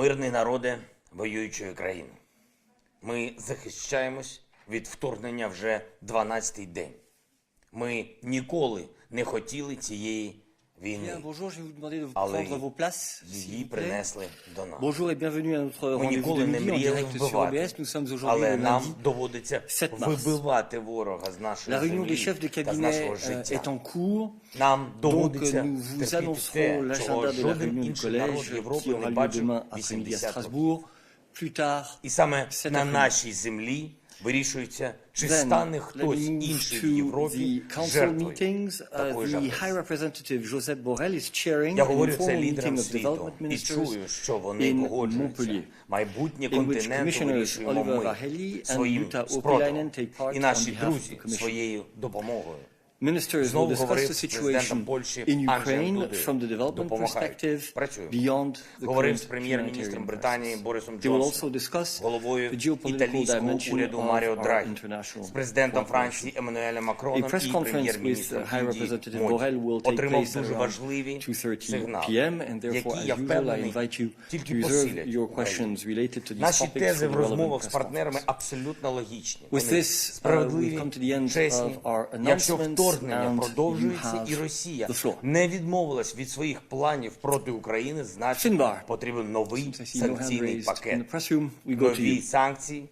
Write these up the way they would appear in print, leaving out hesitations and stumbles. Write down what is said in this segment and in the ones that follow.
Мирні народи воюючої країни. Ми захищаємось від вторгнення вже 12-й день. Ми ніколи не хотіли цієї війни, але її принесли до нас. Ми ніколи не мріяли вбивати, але нам доводиться вибивати ворога з нашої землі та з нашого життя. Нам доводиться терпіти те, чого жоден інший народ Європи не бачив 80 років. І саме на нашій землі вирішується, чи стане хтось інший в Європі жертвою такої жертви. Я говорю це лідерам світу і чую, що вони погоджуються. Майбутнє континенту вирішуємо ми своїм спротивом і наші друзі своєю допомогою. Ministers will discuss the situation in Ukraine from the development perspective beyond the current humanitarian crisis. They will also discuss the geopolitical dimension of our international cooperation. A press conference with High Representative Borrell will take place at around 2:30 p.m. and therefore, as usual, I invite you to reserve your questions related to these topics for the relevant press conference. With this, we've come to the end of our announcements. Вторгнення продовжується і Росія не відмовилась від своїх планів проти України, значить потрібен новий санкційний пакет. Нові санкції,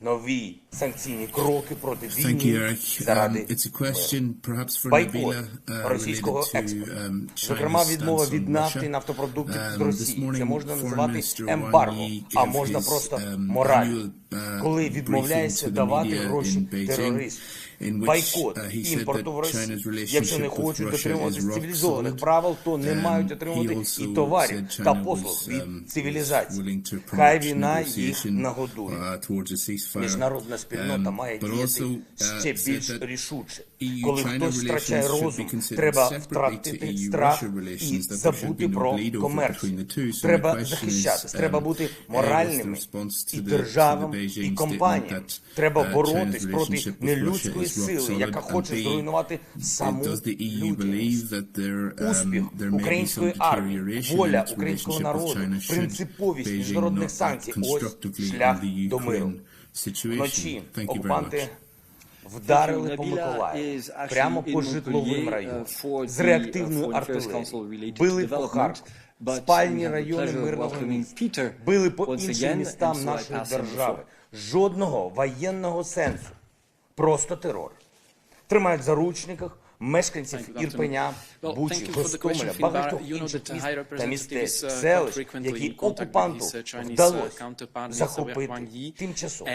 нові санкційні кроки проти війни заради бойкот російського експорту. Зокрема, відмова від нафти і нафтопродуктів з Росії. Це можна називати ембарго, а можна просто мораль, коли відмовляється давати гроші терористам. Бойкот імпорту в Росію. Якщо не хочуть дотримуватися цивілізованих правил, то не мають отримувати і товарів та послуг від цивілізації. Хай війна їх нагодує. Міжнародна спільнота має діяти ще більш рішуче. Коли хтось втрачає розум, треба втратити страх і забути про комерцію. Треба захищатись, треба бути моральними і державам, і компаніям. Треба боротись проти нелюдської сили, яка хоче зруйнувати саму людяність. Успіх української армії, воля українського народу, принциповість міжнародних санкцій – ось шлях до миру. Вночі окупанти вдарили по Миколаєву, прямо по житловим районам, з реактивною артилерією, били по Харкову, спальні райони мирного міста, били по іншим містам нашої держави. Жодного воєнного сенсу, просто терор. Тримають в заручниках мешканців Ірпеня, Бучі, Гостомеля, багатьох інших міст та містечок, селищ, які окупанту вдалося захопити тимчасово,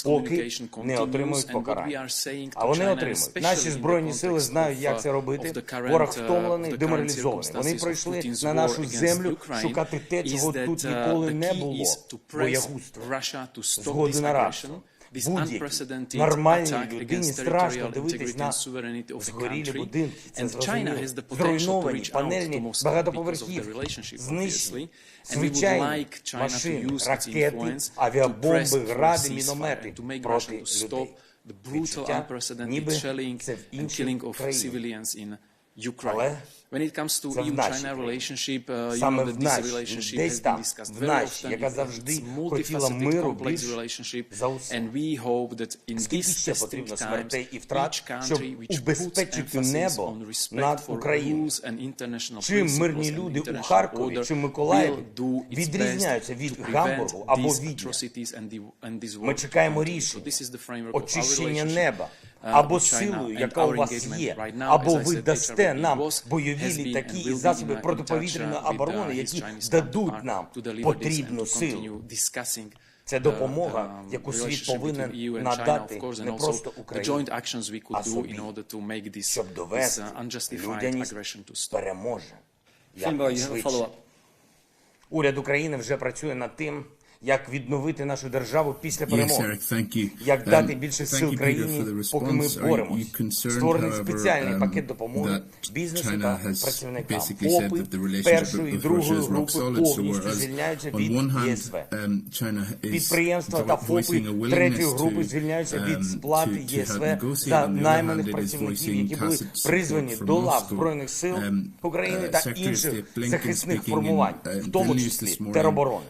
поки не отримують покарання. А вони отримують. Наші Збройні сили знають, як це робити. Ворог втомлений, деморалізований. Вони прийшли на нашу землю шукати те, чого тут ніколи не було – боягузтво, згоди на рабство. Будь-якій нормальній людині страшно дивитись на згорілі будинки, це зрозуміло, зруйновані панельні багатоповерхівки, знищені звичайні машини, ракети, авіабомби, гради, міномети проти людей. Відчуття, ніби це в іншій країні. Але When it comes to EU-China relationship, you know that this relationship has been discussed very often. It's a multifaceted, complex relationship, and we hope that in these testing times, each country which puts emphasis on respect for rules and international principles and international order will do its best to prevent these atrocities and this war. So this is the framework of our relationship. Або силою, яка у вас є, або ви дасте нам бойові літаки і засоби протиповітряної оборони, які дадуть нам потрібну силу. Це допомога, яку світ повинен надати не просто Україні, а собі, щоб довести, людяність переможе якнайшвидше. Уряд України вже працює над тим, як відновити нашу державу після перемоги, як дати більше сил країні, поки ми боремось. Створений спеціальний пакет допомоги бізнесу та працівникам. ФОПи першої і другої групи повністю звільняються від ЄСВ. Підприємства та ФОПи третьої групи звільняються від сплати ЄСВ за найманих працівників, які були призвані до лав Збройних сил України та інших захисних формувань, в тому числі тероборони.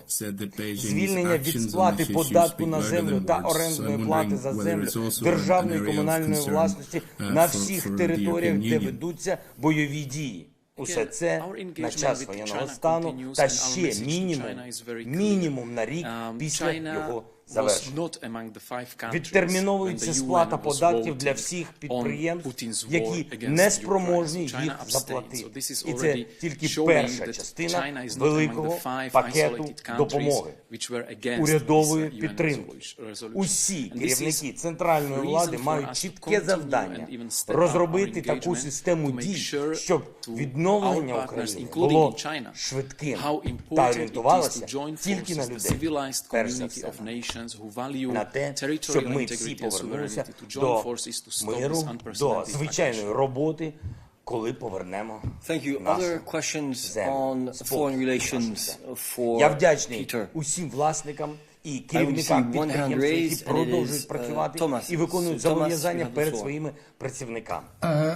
Звільнення від сплати податку на землю та орендної плати за землю державної і комунальної власності на всіх територіях, де ведуться бойові дії. Усе це на час воєнного стану та ще мінімум на рік після його завершення. Відтерміновується сплата податків для всіх підприємств, які не спроможні їх заплатити. І це тільки перша частина великого пакету допомоги, урядової підтримки. Усі керівники центральної влади мають чітке завдання розробити таку систему дій, щоб відновлення України було швидким та орієнтувалося тільки на людей, перш за все. На те, щоб ми всі повернулися до миру, до звичайної роботи, коли повернемо нашу землю. Я вдячний усім власникам і керівникам підприємств, які продовжують працювати і виконують зобов'язання перед своїми працівниками.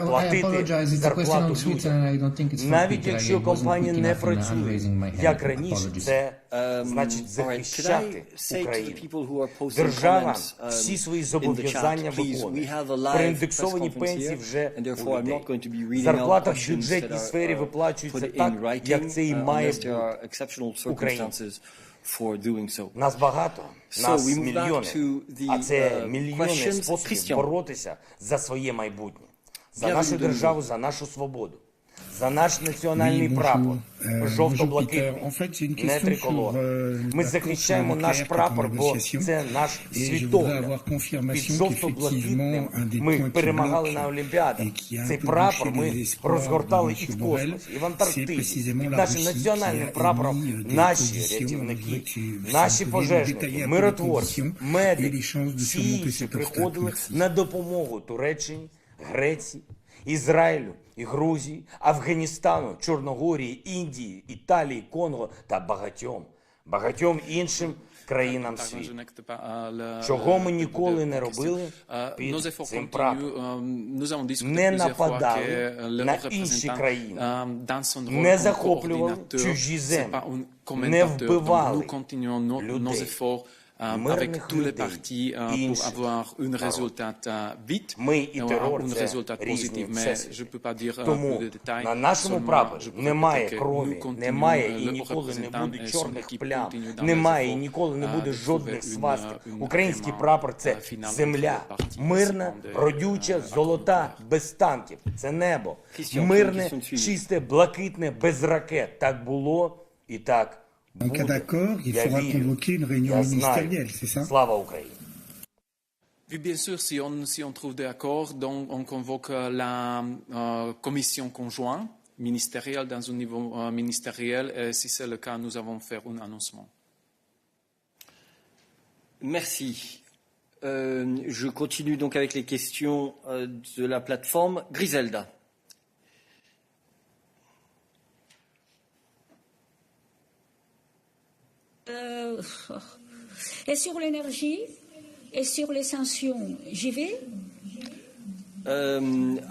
Платити зарплату людям. Навіть якщо компанія не працює, як раніше, це значить захищати Україну. Держава всі свої зобов'язання виконує. Проіндексовані пенсії вже у людей. Зарплата в бюджетній сфері виплачується так, як це і має бути українцям. Нас багато, нас мільйони, а це мільйони способів боротися за своє майбутнє, за нашу державу, за нашу свободу, за наш національний прапор, жовто-блакитний, не триколор. Ми захищаємо наш прапор, бо це наш світогляд. Під жовто-блакитним ми перемагали на Олімпіадах. Цей прапор ми розгортали і в космосі, і в Антарктиді. Під нашим національним прапором наші рятівники, наші пожежники, миротворці, медики, всі інші приходили на допомогу Туреччині, Греції, Ізраїлю і Грузії, Афганістану, Чорногорії, Індії, Італії, Конго та багатьом іншим країнам світу. Чого ми ніколи не робили під цим прапором? Не нападали на інші країни, не захоплювали чужі землі, не вбивали людей. Avec tous les partis pour avoir un résultat vite, un résultat positif, mais je ne peux pas dire plus de détails. На нашому прапорі немає крові, немає і ніколи не буде чорних плям, немає і ніколи не буде жодних свастик. Український прапор – це земля, мирна, родюча, золота, без танків. Це небо, мирне, чисте, блакитне, без ракет. Так було і так. En cas d'accord, il faudra convoquer une réunion ministérielle, c'est ça? Слава Україні. Oui, bien sûr, si on trouve des accords, donc on convoque la commission conjointe ministérielle dans un niveau ministériel. Et si c'est le cas, nous allons faire un annoncement. Merci. Je continue donc avec les questions de la plateforme. Griselda. Et sur l'énergie et sur les sanctions, j'y vais?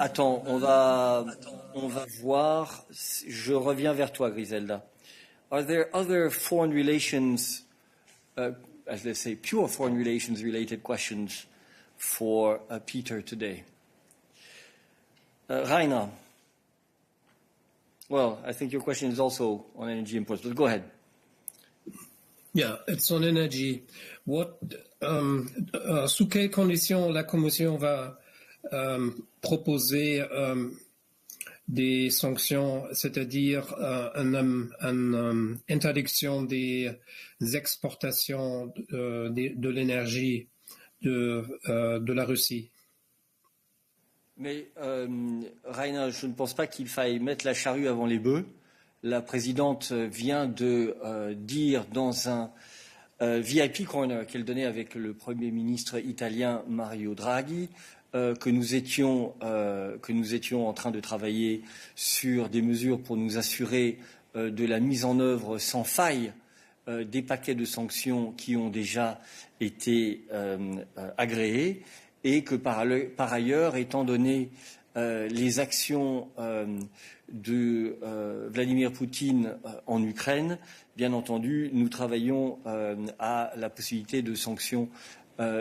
Attends, on va voir. Je reviens vers toi, Griselda. Are there other foreign relations, as they say, pure foreign relations related questions for Peter today? Rainer. Well, I think your question is also on energy imports, but go ahead. Yeah, it's on energy. Sous quelles conditions la Commission va proposer des sanctions, c'est-à-dire une interdiction des exportations de l'énergie de la Russie? Mais Rainer, je ne pense pas qu'il faille mettre la charrue avant les bœufs. La présidente vient de dire dans un VIP Corner qu'elle donnait avec le Premier ministre italien Mario Draghi, que nous étions en train de travailler sur des mesures pour nous assurer de la mise en œuvre sans faille des paquets de sanctions qui ont déjà été agréés, et que par ailleurs, étant donné les actions de Vladimir Poutine en Ukraine, bien entendu, nous travaillons à la possibilité de sanctions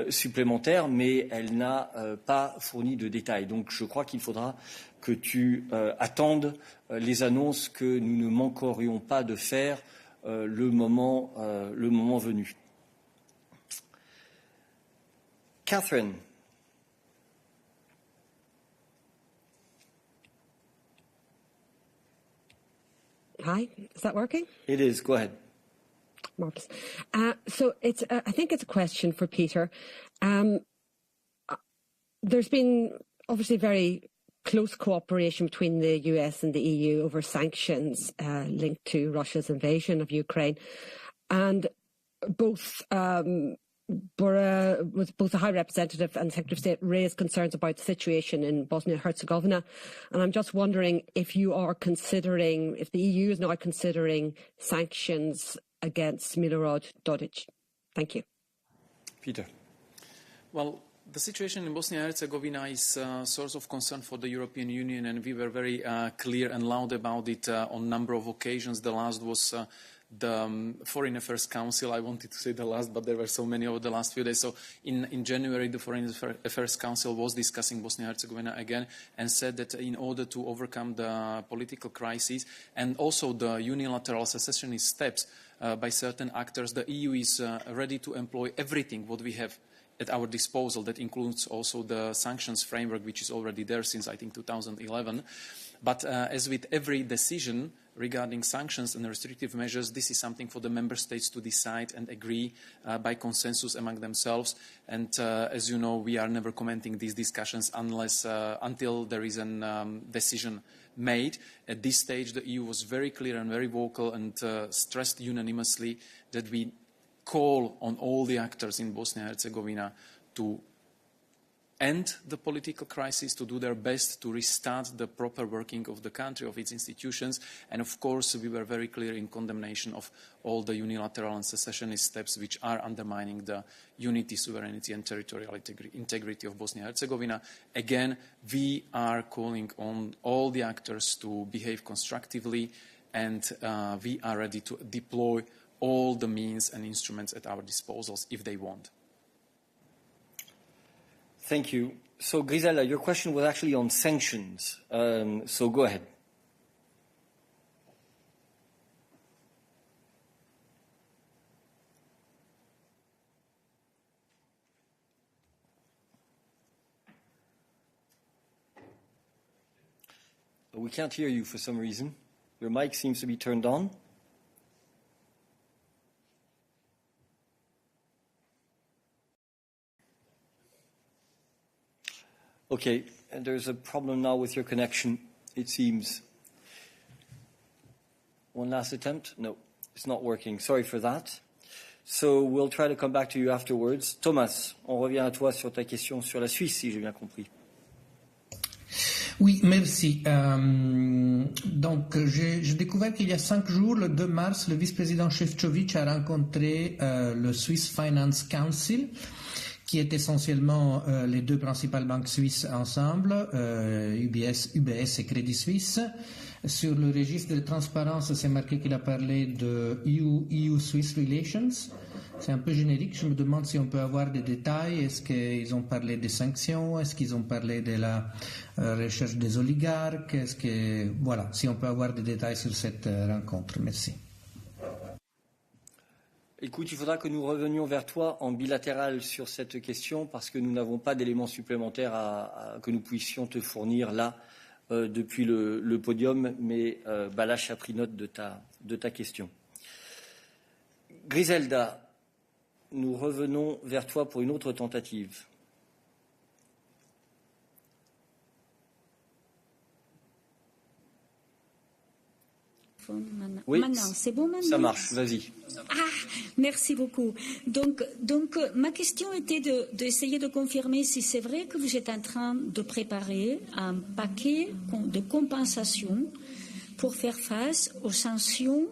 supplémentaires, mais elle n'a pas fourni de détails. Donc je crois qu'il faudra que tu attendes les annonces que nous ne manquerions pas de faire le moment venu. Catherine. Hi, is that working? It is. Go ahead. Marvelous. So it's, I think it's a question for Peter. There's been obviously very close cooperation between the US and the EU over sanctions linked to Russia's invasion of Ukraine, and both both the High Representative and Secretary of State raised concerns about the situation in Bosnia and Herzegovina, and I'm just wondering if you are considering, if the EU is now considering sanctions against Milorad Dodik. Thank you. Peter. Well, the situation in Bosnia and Herzegovina is a source of concern for the European Union, and we were very clear and loud about it on a number of occasions. The last was the Foreign Affairs Council. I wanted to say the last, but there were so many over the last few days. So in January, the Foreign Affairs Council was discussing Bosnia and Herzegovina again, and said that in order to overcome the political crisis and also the unilateral secessionist steps by certain actors, the EU is ready to employ everything what we have at our disposal. That includes also the sanctions framework, which is already there since, I think, 2011. But as with every decision regarding sanctions and restrictive measures, this is something for the member states to decide and agree by consensus among themselves. And as you know, we are never commenting these discussions until there is a decision made. At this stage, the EU was very clear and very vocal and stressed unanimously that we call on all the actors in Bosnia and Herzegovina to end the political crisis, to do their best to restart the proper working of the country, of its institutions. And of course, we were very clear in condemnation of all the unilateral and secessionist steps which are undermining the unity, sovereignty and territorial integrity of Bosnia and Herzegovina. Again, we are calling on all the actors to behave constructively, and we are ready to deploy all the means and instruments at our disposals if they want. Thank you. So, Grisela, your question was actually on sanctions. So go ahead. We can't hear you for some reason. Your mic seems to be turned on. Okay, and there's a problem now with your connection, it seems. One last attempt? No, it's not working. Sorry for that. So we'll try to come back to you afterwards. Thomas, on revient à toi sur ta question sur la Suisse, si j'ai bien compris. Oui, merci. Donc, j'ai découvert qu'il y a 5 jours, le 2 mars, le vice-président Šefčovič a rencontré le Swiss Finance Council, qui est essentiellement les deux principales banques suisses ensemble, UBS et Crédit Suisse. Sur le registre de transparence, c'est marqué qu'il a parlé de EU-Swiss Relations. C'est un peu générique. Je me demande si on peut avoir des détails. Est-ce qu'ils ont parlé des sanctions? Est-ce qu'ils ont parlé de la recherche des oligarques? Voilà, si on peut avoir des détails sur cette rencontre. Merci. Écoute, il faudra que nous revenions vers toi en bilatéral sur cette question parce que nous n'avons pas d'éléments supplémentaires que nous puissions te fournir là depuis le podium, mais Balash a pris note de ta question. Griselda, nous revenons vers toi pour une autre tentative. microphone maintenant. Oui, maintenant, c'est bon maintenant? Ça marche, vas-y. Ah, merci beaucoup. Donc ma question était d'essayer de confirmer si c'est vrai que vous êtes en train de préparer un paquet de compensation pour faire face aux sanctions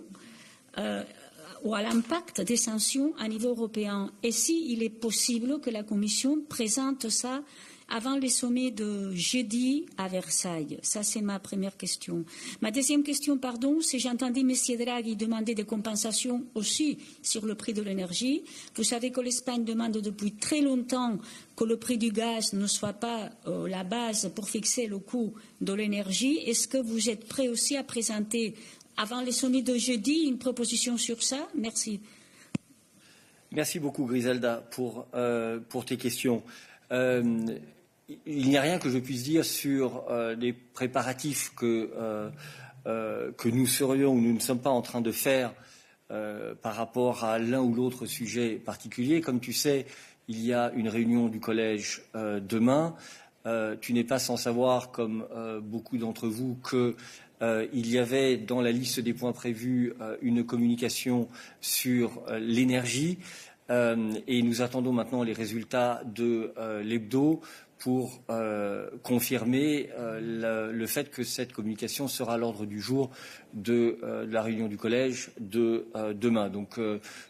ou à l'impact des sanctions à niveau européen. Et s'il est possible que la Commission présente ça avant les sommets de jeudi à Versailles. Ça, c'est ma première question. Ma deuxième question, c'est j'ai entendu M. Draghi demander des compensations aussi sur le prix de l'énergie. Vous savez que l'Espagne demande depuis très longtemps que le prix du gaz ne soit pas la base pour fixer le coût de l'énergie. Est-ce que vous êtes prêt aussi à présenter avant les sommets de jeudi une proposition sur ça? Merci. Merci beaucoup, Griselda, pour tes questions. Il n'y a rien que je puisse dire sur les préparatifs que nous serions ou nous ne sommes pas en train de faire par rapport à l'un ou l'autre sujet particulier. Comme tu sais, il y a une réunion du collège demain. Tu n'es pas sans savoir, comme beaucoup d'entre vous, qu'il y avait dans la liste des points prévus une communication sur l'énergie. Et nous attendons maintenant les résultats de l'hebdo pour confirmer le fait que cette communication sera à l'ordre du jour de la réunion du collège de demain. Donc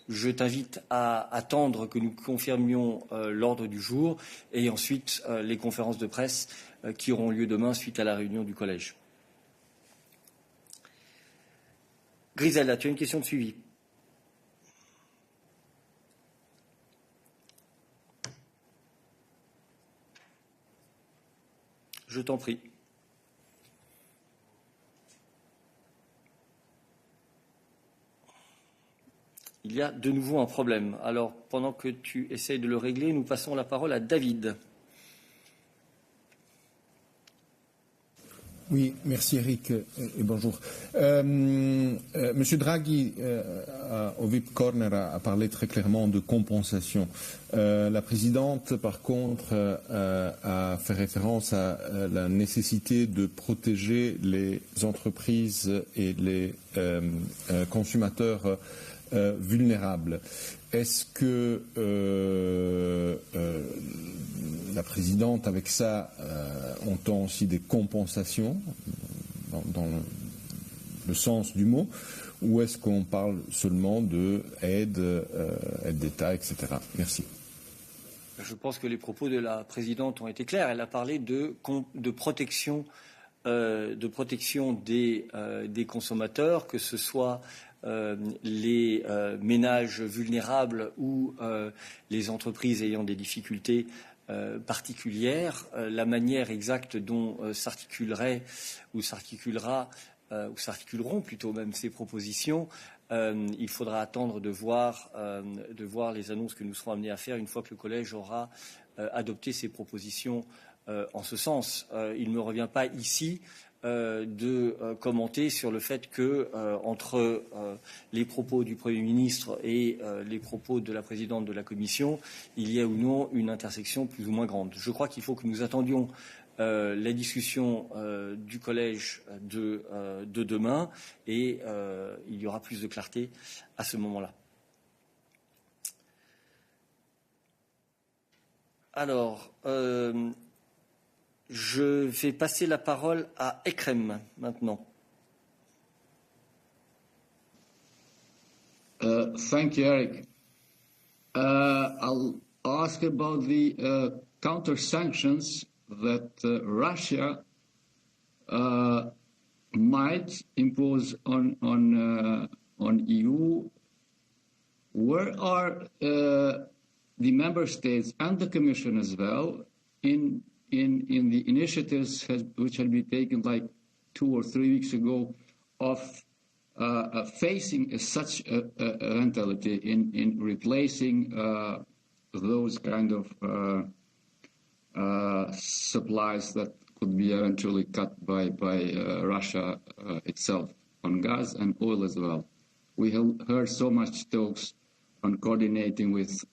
je t'invite à attendre que nous confirmions l'ordre du jour et ensuite les conférences de presse qui auront lieu demain suite à la réunion du collège. Griselda, tu as une question de suivi? Je t'en prie. Il y a de nouveau un problème. Alors, pendant que tu essayes de le régler, nous passons la parole à David. Oui, merci Eric et bonjour. Monsieur Draghi, au VIP Corner, a parlé très clairement de compensation. La présidente, par contre, a fait référence à la nécessité de protéger les entreprises et les consommateurs vulnérables. Est-ce que la présidente, avec ça, entend aussi des compensations dans le sens du mot, ou est-ce qu'on parle seulement d'aide d'État, etc. Merci. Je pense que les propos de la présidente ont été clairs. Elle a parlé de protection, des consommateurs, que ce soit les ménages vulnérables ou les entreprises ayant des difficultés particulières. La manière exacte dont s'articulera ou s'articuleront plutôt même ces propositions, il faudra attendre de voir les annonces que nous serons amenés à faire une fois que le collège aura adopté ces propositions en ce sens. Il ne me revient pas ici de commenter sur le fait que entre les propos du Premier ministre et les propos de la présidente de la Commission, il y a ou non une intersection plus ou moins grande. Je crois qu'il faut que nous attendions la discussion du collège de demain et il y aura plus de clarté à ce moment-là. Alors, je vais passer la parole à Ekrem maintenant. Thank you, Eric. I'll ask about the counter-sanctions that Russia might impose on EU. Where are the member states and the Commission as well in the initiatives which had been taken like 2 or 3 weeks ago of facing such a eventuality in replacing those kind of supplies that could be eventually cut by Russia itself on gas and oil as well. We have heard so much talks on coordinating with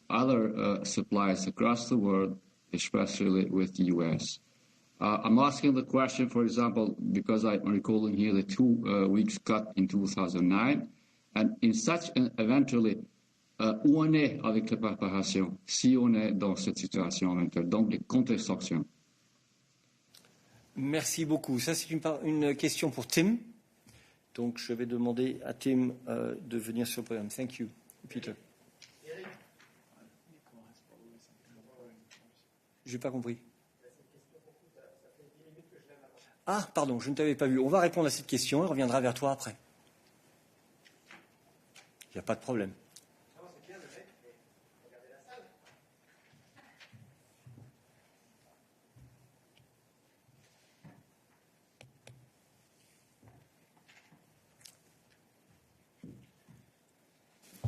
other suppliers across the world, especially with the US. I'm asking the question, for example, because I'm recalling here the 2 weeks cut in 2009, and in such an eventually, où on est avec la préparation, si on est dans cette situation éventuelle, donc les contre-extractions. Merci beaucoup. Ça, c'est une question pour Tim. Donc, je vais demander à Tim de venir sur le programme. Thank you, Peter. Je n'ai pas compris. Ah, pardon, je ne t'avais pas vu. On va répondre à cette question et on reviendra vers toi après. Il n'y a pas de problème.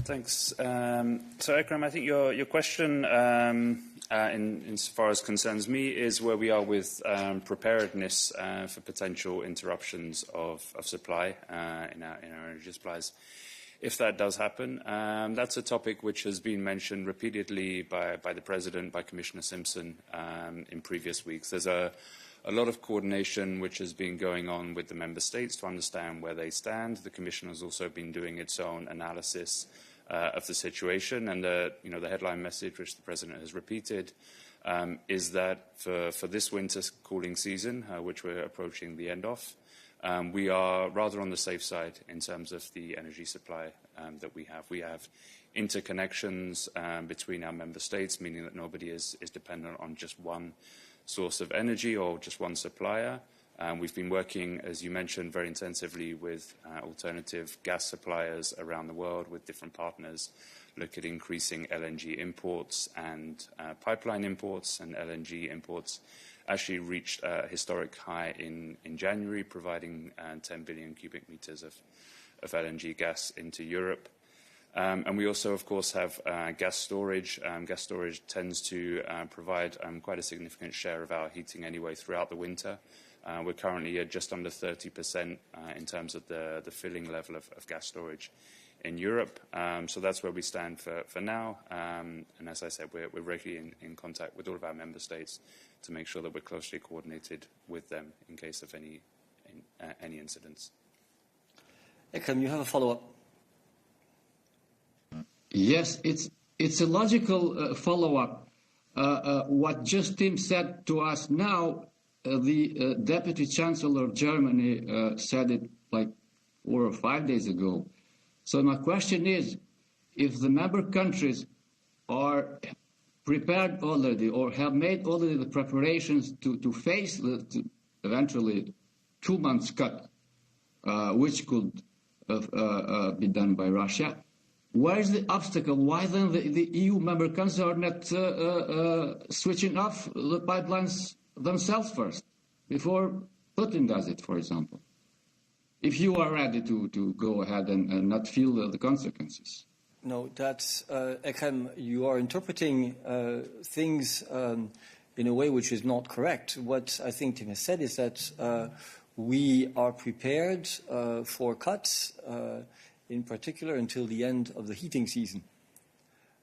Thanks. So, Ekrem, I think your question, insofar as concerns me, is where we are with preparedness for potential interruptions of supply in our energy supplies. If that does happen, that's a topic which has been mentioned repeatedly by the President, by Commissioner Simpson in previous weeks. There's a lot of coordination which has been going on with the Member States to understand where they stand. The Commission has also been doing its own analysis of the situation, and the headline message which the President has repeated is that for this winter cooling season, which we're approaching the end of, we are rather on the safe side in terms of the energy supply that we have. We have interconnections between our member states, meaning that nobody is dependent on just one source of energy or just one supplier. We've been working, as you mentioned, very intensively with alternative gas suppliers around the world, with different partners, look at increasing LNG imports and pipeline imports, and LNG imports actually reached a historic high in January, providing 10 billion cubic meters of LNG gas into Europe. And we also, of course, have gas storage. Gas storage tends to provide quite a significant share of our heating anyway throughout the winter. We're currently at just under 30% in terms of the filling level of gas storage in Europe. So that's where we stand for now. And as I said, we're regularly in contact with all of our member states to make sure that we're closely coordinated with them in case of any incidents. Ekrem, you have a follow-up. Yes, it's a logical follow-up. What just Tim said to us now, the Deputy Chancellor of Germany said it like 4 or 5 days ago. So my question is, if the member countries are prepared already or have made already the preparations to face the eventually 2 months cut, which could be done by Russia, where is the obstacle? Why then the EU member countries are not switching off the pipelines themselves first, before Putin does it, for example? If you are ready to go ahead and not feel the consequences. No, that's, Ekrem, you are interpreting things in a way which is not correct. What I think Tim has said is that we are prepared for cuts, in particular until the end of the heating season,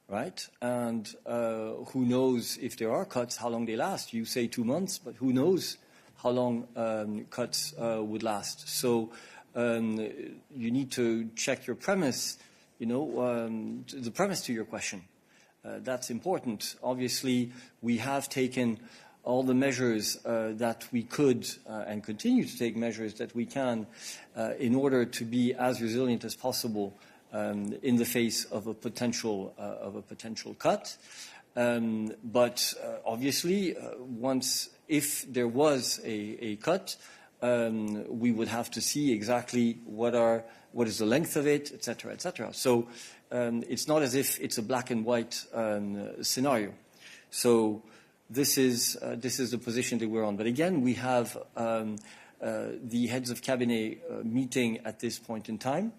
right? And who knows if there are cuts, how long they last. You say 2 months, but who knows how long cuts would last. So you need to check your premise, the premise to your question. That's important. Obviously, we have taken all the measures that we could and continue to take measures that we can in order to be as resilient as possible in the face of a potential cut. But obviously, if there was a cut, we would have to see exactly what is the length of it, etc., etc. So it's not as if it's a black and white scenario. So this is the position that we're on. But again, we have the heads of cabinet meeting at this point in time.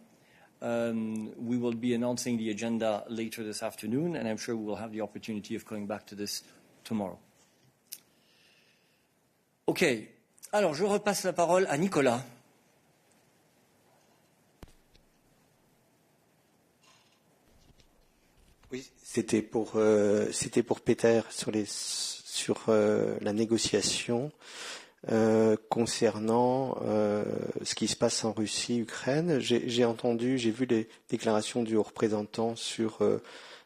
We will be announcing the agenda later this afternoon, and I'm sure we will have the opportunity of coming back to this tomorrow. OK. Alors, je repasse la parole à Nicolas. Oui, c'était pour Peter sur sur la négociation concernant ce qui se passe en Russie, Ukraine. J'ai vu les déclarations du haut représentant sur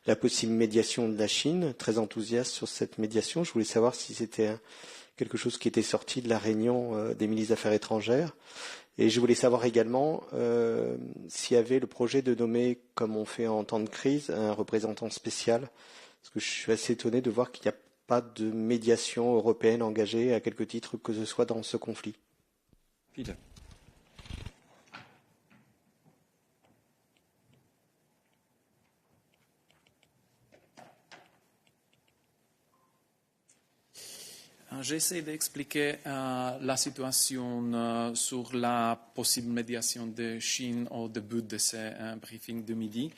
la possible médiation de la Chine, très enthousiaste sur cette médiation. Je voulais savoir si c'était quelque chose qui était sorti de la réunion des ministres des Affaires étrangères. Et je voulais savoir également s'il y avait le projet de nommer, comme on fait en temps de crise, un représentant spécial. Parce que je suis assez étonné de voir qu'il n'y a pas de médiation européenne engagée à quelque titre que ce soit dans ce conflit. Peter. J'essaie d'expliquer la situation sur la possible médiation de Chine au début de ce briefing de midi.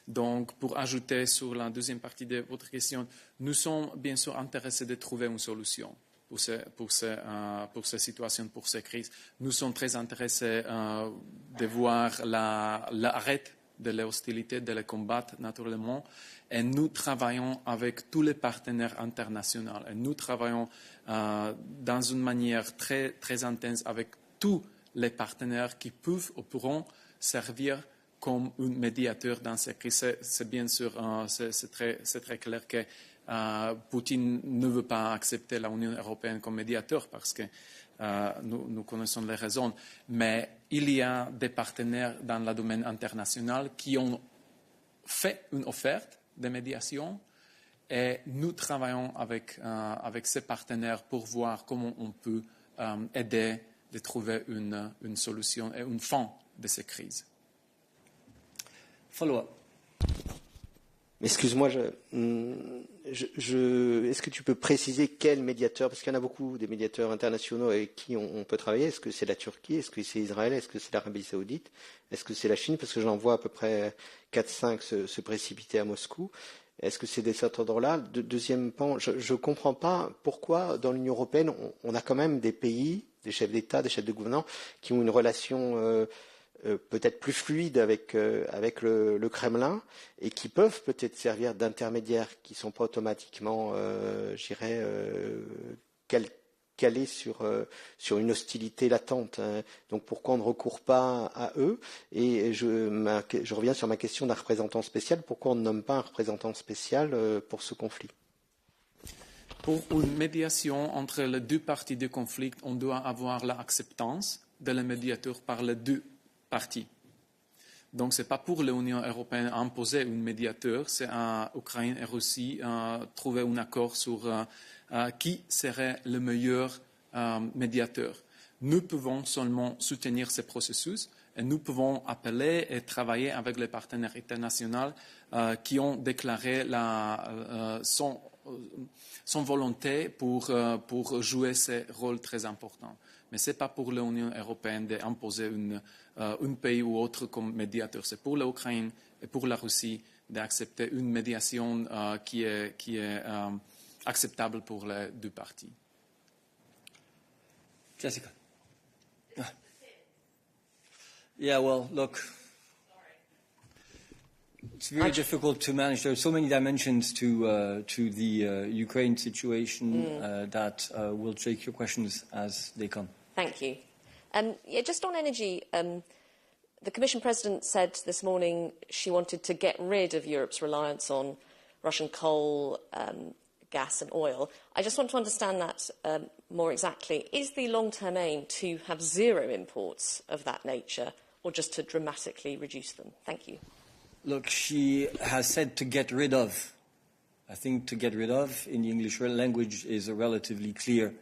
Donc, pour ajouter sur la deuxième partie de votre question, nous sommes bien sûr intéressés de trouver une solution pour ces situations, pour ces crises. Nous sommes très intéressés de voir l'arrêt de l'hostilité, de le combattre naturellement. Et nous travaillons avec tous les partenaires internationaux. Et nous travaillons dans une manière très, très intense avec tous les partenaires qui peuvent ou pourront servir comme un médiateur dans ces crises. C'est bien sûr, c'est très clair que Poutine ne veut pas accepter l'Union européenne comme médiateur parce que nous connaissons les raisons. Mais il y a des partenaires dans le domaine international qui ont fait une offre de médiation et nous travaillons avec ces partenaires pour voir comment on peut aider à trouver une solution et une fin de ces crises. Follow-up. Excuse-moi, est-ce que tu peux préciser quel médiateur, parce qu'il y en a beaucoup des médiateurs internationaux avec qui on peut travailler. Est-ce que c'est la Turquie, est-ce que c'est Israël, est-ce que c'est l'Arabie Saoudite, est-ce que c'est la Chine, parce que j'en vois à peu près 4-5 se précipiter à Moscou. Est-ce que c'est de cet ordre-là? Deuxième pan, je ne comprends pas pourquoi dans l'Union européenne on a quand même des pays, des chefs d'État, des chefs de gouvernement qui ont une relation peut-être plus fluide avec le Kremlin et qui peuvent peut-être servir d'intermédiaires qui ne sont pas automatiquement, calés sur une hostilité latente. Donc pourquoi on ne recourt pas à eux? Et je reviens sur ma question d'un représentant spécial. Pourquoi on ne nomme pas un représentant spécial pour ce conflit? Pour une médiation entre les deux parties du conflit, on doit avoir l'acceptance de le médiateur par les deux parties. Donc, ce n'est pas pour l'Union européenne imposer un médiateur, c'est à Ukraine et Russie trouver un accord sur qui serait le meilleur médiateur. Nous pouvons seulement soutenir ce processus et nous pouvons appeler et travailler avec les partenaires internationaux qui ont déclaré son volonté pour jouer ce rôle très important. Mais ce n'est pas pour l'Union européenne d'imposer un pays ou autre comme médiateur. C'est pour l'Ukraine et pour la Russie d'accepter une médiation qui est acceptable pour les deux parties. Jessica. Yeah, well, look, it's very difficult to manage. There are so many dimensions to the Ukraine situation that we'll take your questions as they come. Thank you. Just on energy, the Commission President said this morning she wanted to get rid of Europe's reliance on Russian coal, gas and oil. I just want to understand that more exactly. Is the long-term aim to have zero imports of that nature or just to dramatically reduce them? Thank you. Look, she has said to get rid of. I think to get rid of in the English language is a relatively clear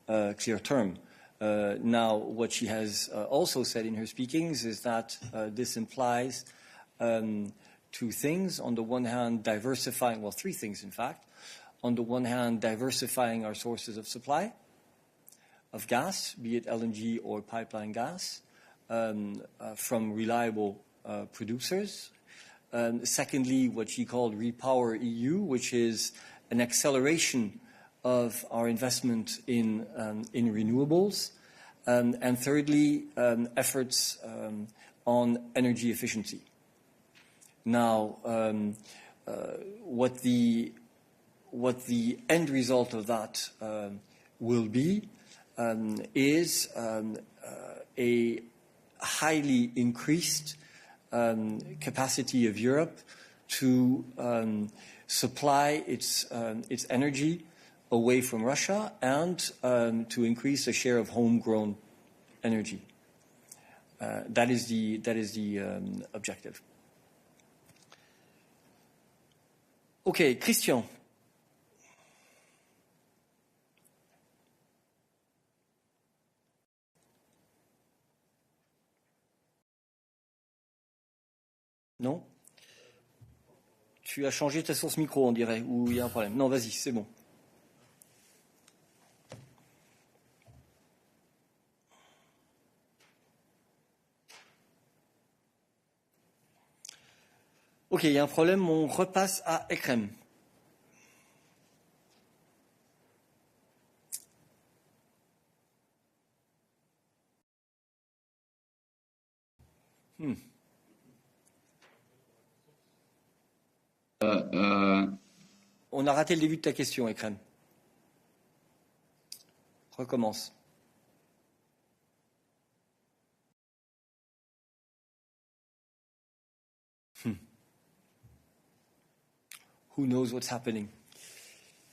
term. Now, what she has also said in her speakings is that this implies two things. On the one hand, diversifying, well, three things, in fact. On the one hand, diversifying our sources of supply of gas, be it LNG or pipeline gas, from reliable producers. Secondly, what she called Repower EU, which is an acceleration of our investment in renewables. And thirdly, efforts on energy efficiency. Now, what what the end result of that will be is a highly increased capacity of Europe to supply its energy away from Russia and to increase the share of homegrown energy. That is the objective. Okay, Christian. Non? Tu as changé ta source micro, on dirait, ou il y a un problème. Non, vas-y, c'est bon. Ok, il y a un problème, on repasse à Ekrem. On a raté le début de ta question, Ekrem. Recommence. Who knows what's happening?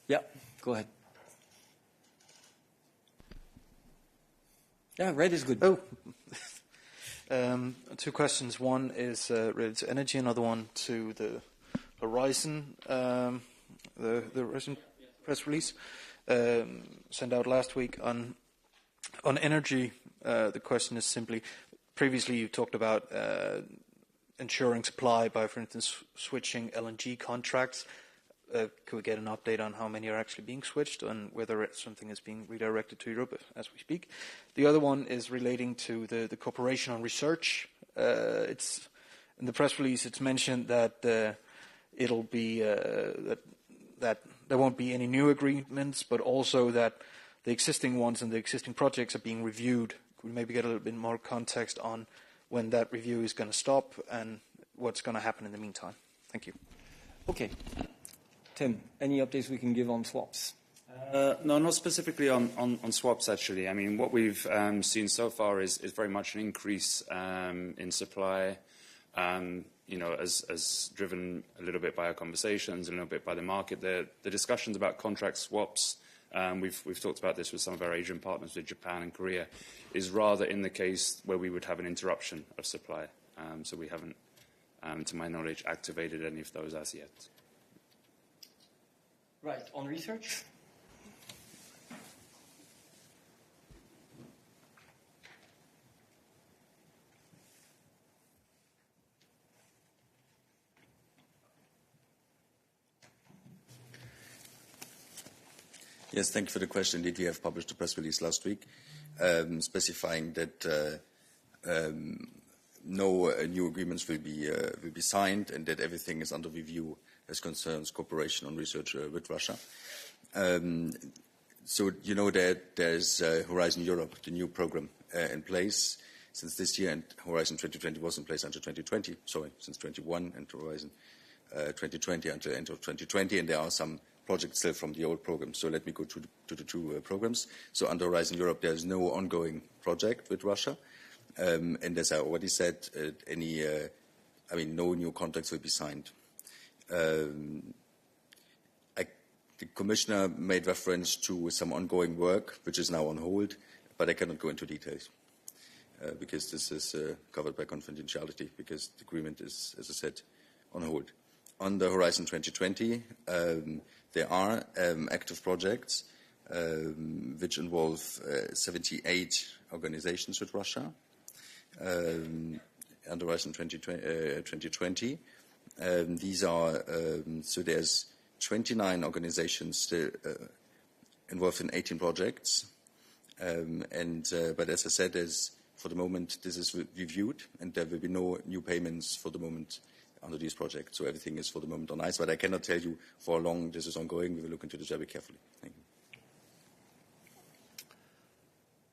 Yeah, go ahead. Yeah, red is good. Oh. Two questions. One is related to energy, another one to the Horizon, the Horizon press release sent out last week on energy. The question is simply, previously you talked about ensuring supply by, for instance, switching LNG contracts. Could we get an update on how many are actually being switched and whether something is being redirected to Europe as we speak? The other one is relating to the cooperation on research. It's in the press release. It's mentioned that it'll be that there won't be any new agreements, but also that the existing ones and the existing projects are being reviewed. Could we maybe get a little bit more context on when that review is going to stop and what's going to happen in the meantime? Thank you. Okay. Tim, any updates we can give on swaps? No, not specifically on swaps, actually. I mean, what we've seen so far is very much an increase in supply, as driven a little bit by our conversations, a little bit by the market. The discussions about contract swaps, we've talked about this with some of our Asian partners, with Japan and Korea, is rather in the case where we would have an interruption of supply. So we haven't, to my knowledge, activated any of those as yet. Right, on research? Yes, thank you for the question. Indeed, we have published a press release last week specifying that no new agreements will be signed and that everything is under review as concerns cooperation on research with Russia. So you know that there's Horizon Europe, the new program in place since this year, and Horizon 2020 was in place until 2020, since 21, and Horizon 2020 until the end of 2020, and there are some projects still from the old program. So let me go to the two programs. So under Horizon Europe, there's no ongoing project with Russia. And as I already said, no new contracts will be signed. The Commissioner made reference to some ongoing work, which is now on hold, but I cannot go into details because this is covered by confidentiality, because the agreement is, as I said, on hold. On the Horizon 2020, there are active projects which involve 78 organizations with Russia under Horizon 2020. These are, so there's 29 organizations still involved in 18 projects. But as I said, for the moment, this is reviewed, and there will be no new payments for the moment under these projects. So everything is for the moment on ice, but I cannot tell you for how long this is ongoing. We will look into this very carefully. Thank you.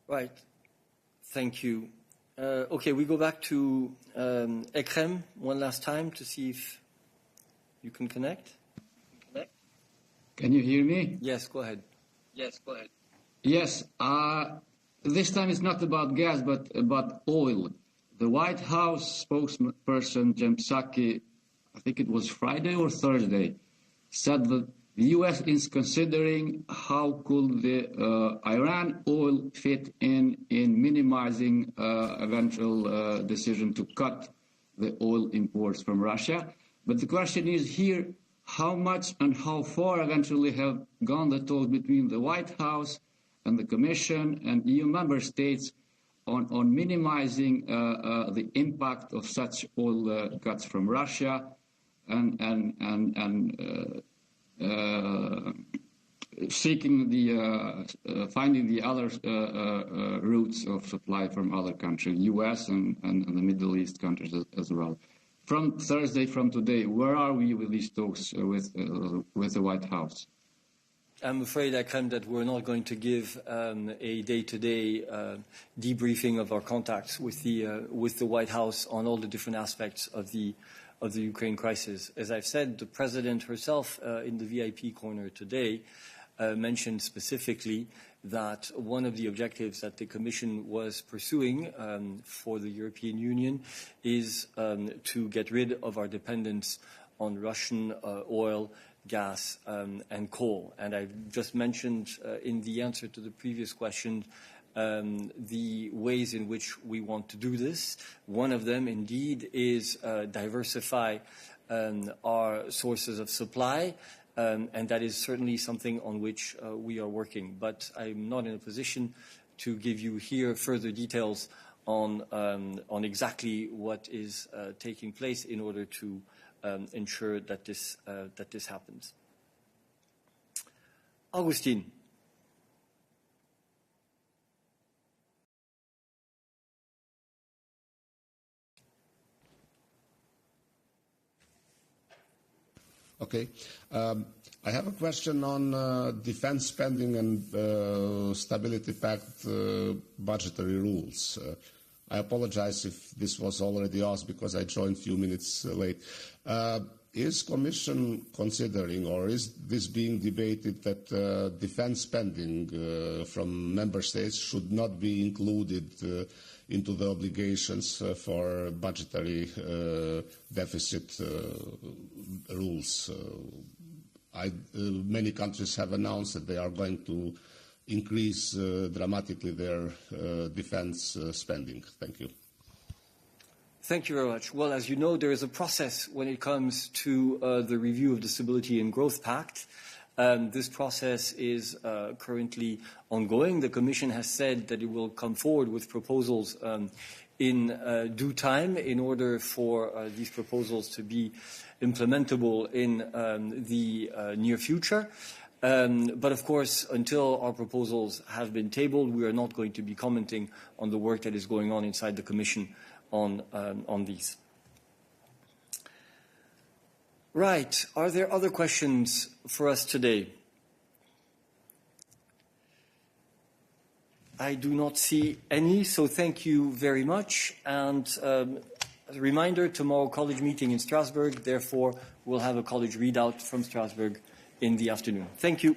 Right. Thank you. Okay, we go back to Ekrem one last time to see if you can connect. Can you hear me? Yes, go ahead. Yes, this time it's not about gas, but about oil. The White House spokesperson, Jen Psaki, I think it was Friday or Thursday, said that the U.S. is considering how could the Iran oil fit in minimizing eventual decision to cut the oil imports from Russia. But the question is here, how much and how far eventually have gone the talks between the White House and the Commission and EU member states on minimizing the impact of such oil cuts from Russia and seeking finding the other routes of supply from other countries, U.S. and the Middle East countries as well. From Thursday, from today, where are we with these talks with the White House? I'm afraid, Akram, that we're not going to give a day-to-day debriefing of our contacts with the White House on all the different aspects of the Ukraine crisis. As I've said, the President herself in the VIP corner today mentioned specifically that one of the objectives that the Commission was pursuing for the European Union is to get rid of our dependence on Russian oil, gas and coal. And I've just mentioned in the answer to the previous question the ways in which we want to do this. One of them, indeed, is diversify our sources of supply, and that is certainly something on which we are working. But I'm not in a position to give you here further details on exactly what is taking place in order to ensure that this happens. Augustine. Okay. I have a question on defense spending and Stability Pact budgetary rules. I apologize if this was already asked because I joined a few minutes late. Is Commission considering, or is this being debated, that defense spending from member states should not be included into the obligations for budgetary deficit rules? Many countries have announced that they are going to increase dramatically their defense spending. Thank you. Thank you very much. Well, as you know, there is a process when it comes to the review of the Stability and Growth Pact. This process is currently ongoing. The Commission has said that it will come forward with proposals in due time in order for these proposals to be implementable in the near future. But of course, until our proposals have been tabled, we are not going to be commenting on the work that is going on inside the Commission on these. Right. Are there other questions for us today? I do not see any, so thank you very much. And as a reminder, tomorrow college meeting in Strasbourg. Therefore, we'll have a college readout from Strasbourg in the afternoon. Thank you.